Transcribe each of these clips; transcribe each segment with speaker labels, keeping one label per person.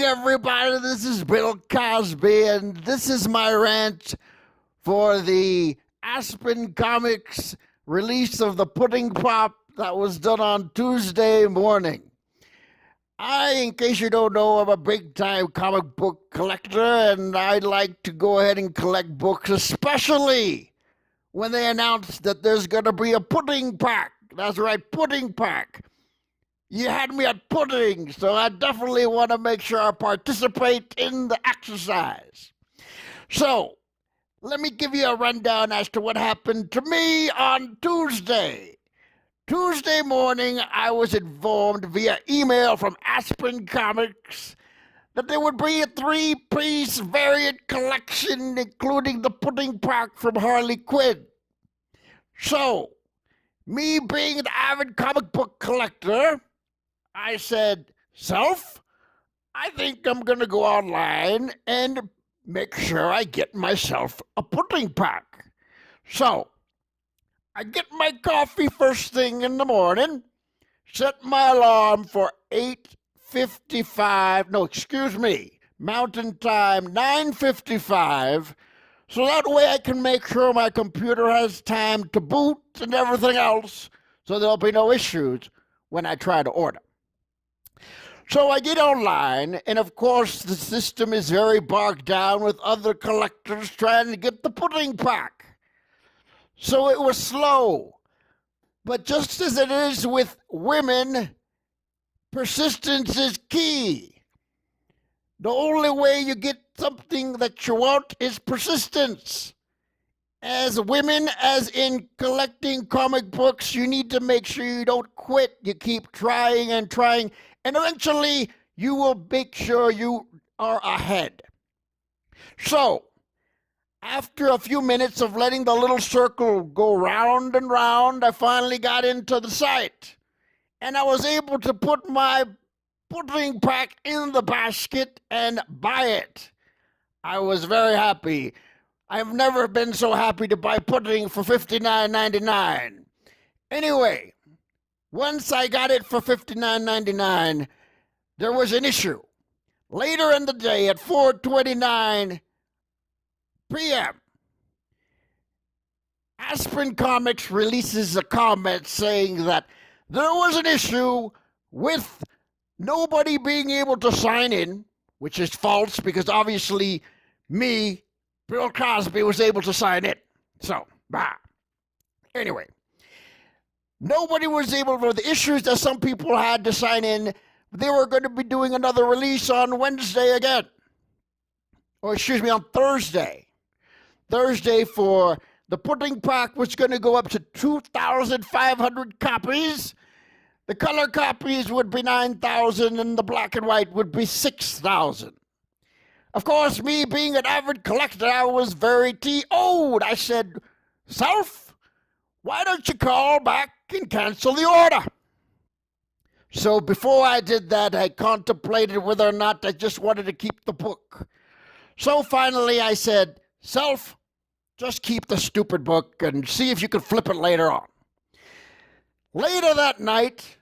Speaker 1: everybody. This is Bill Cosby, and this is my rant for the Aspen Comics release of the Pudding Pop that was done on Tuesday morning. In case you don't know, I'm a big-time comic book collector, and I like to go ahead and collect books, especially when they announce that there's going to be a pudding pack. That's right, pudding pack. You had me at pudding, so I definitely want to make sure I participate in the exercise. So, let me give you a rundown as to what happened to me on Tuesday. Tuesday morning, I was informed via email from Aspen Comics that there would be a 3-piece variant collection, including the pudding pack from Harley Quinn. So, me being an avid comic book collector, I said, Self, I think I'm going to go online and make sure I get myself a pudding pack. So, I get my coffee first thing in the morning, set my alarm for 8:55, Mountain Time, 9:55, so that way I can make sure my computer has time to boot and everything else, so there'll be no issues when I try to order. So I get online, and of course the system is very bogged down with other collectors trying to get the pudding pack. So it was slow. But just as it is with women, persistence is key. The only way you get something that you want is persistence. As women, as in collecting comic books, you need to make sure you don't quit. You keep trying and trying, and eventually you will make sure you are ahead. So, after a few minutes of letting the little circle go round and round, I finally got into the site, and I was able to put my pudding pack in the basket and buy it. I was very happy. I've never been so happy to buy pudding for $59.99. Anyway, once I got it for $59.99, there was an issue. Later in the day at 4:29 p.m., Aspen Comics releases a comment saying that there was an issue with nobody being able to sign in, which is false because obviously me, Bill Cosby, was able to sign in. So, anyway, nobody was able, for the issues that some people had to sign in, they were going to be doing another release on Wednesday again. On Thursday. Thursday for the pudding pack was going to go up to 2,500 copies. The color copies would be 9,000 and the black and white would be 6,000. Of course, me being an avid collector, I was very TO'd. I said, Self, why don't you call back and cancel the order? So before I did that, I contemplated whether or not I just wanted to keep the book. So finally I said, Self, just keep the stupid book and see if you can flip it later on. Later that night,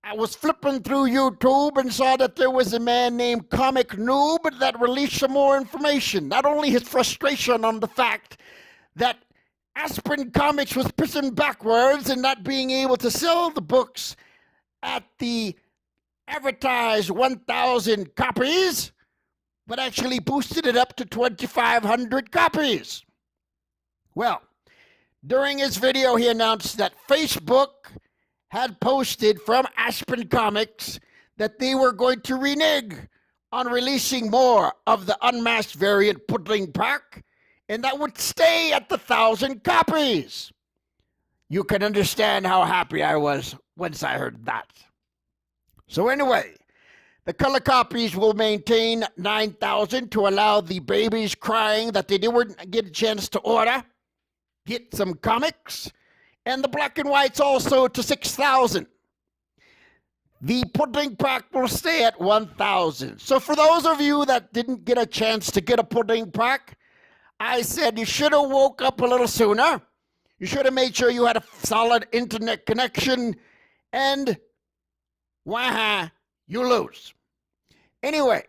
Speaker 1: I was flipping through YouTube and saw that there was a man named Comic Newb that released some more information. Not only his frustration on the fact that Aspen Comics was pissing backwards and not being able to sell the books at the advertised 1,000 copies, but actually boosted it up to 2,500 copies. Well, during his video, he announced that Facebook had posted from Aspen Comics that they were going to renege on releasing more of the unmasked variant pudding pack, and that would stay at the 1,000 copies. You can understand how happy I was once I heard that. So anyway, the color copies will maintain 9,000 to allow the babies crying that they didn't get a chance to order get some comics, and the black and whites also to 6,000. The pudding pack will stay at 1,000. So for those of you that didn't get a chance to get a pudding pack, I said you should have woke up a little sooner. You should have made sure you had a solid internet connection, and you lose. Anyway,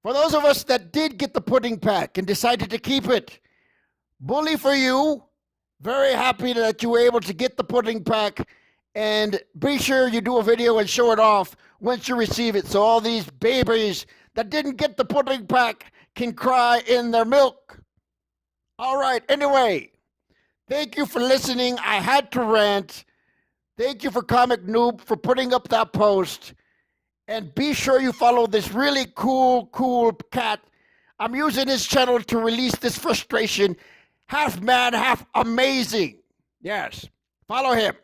Speaker 1: For those of us that did get the pudding pack and decided to keep it, bully for you. Very happy that you were able to get the pudding pack, and be sure you do a video and show it off once you receive it so all these babies that didn't get the pudding pack can cry in their milk. All right, anyway, thank you for listening. I had to rant. Thank you for Comic Newb for putting up that post. And be sure you follow this really cool cat. I'm using his channel to release this frustration. Half man, half amazing. Yes, follow him.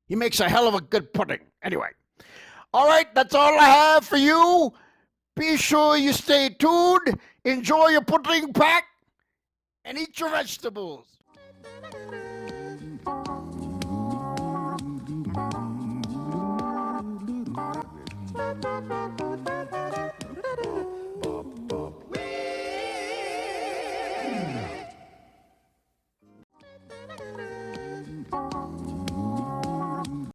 Speaker 1: He makes a hell of a good pudding. Anyway, all right, that's all I have for you. Be sure you stay tuned, enjoy your pudding pack, and eat your vegetables.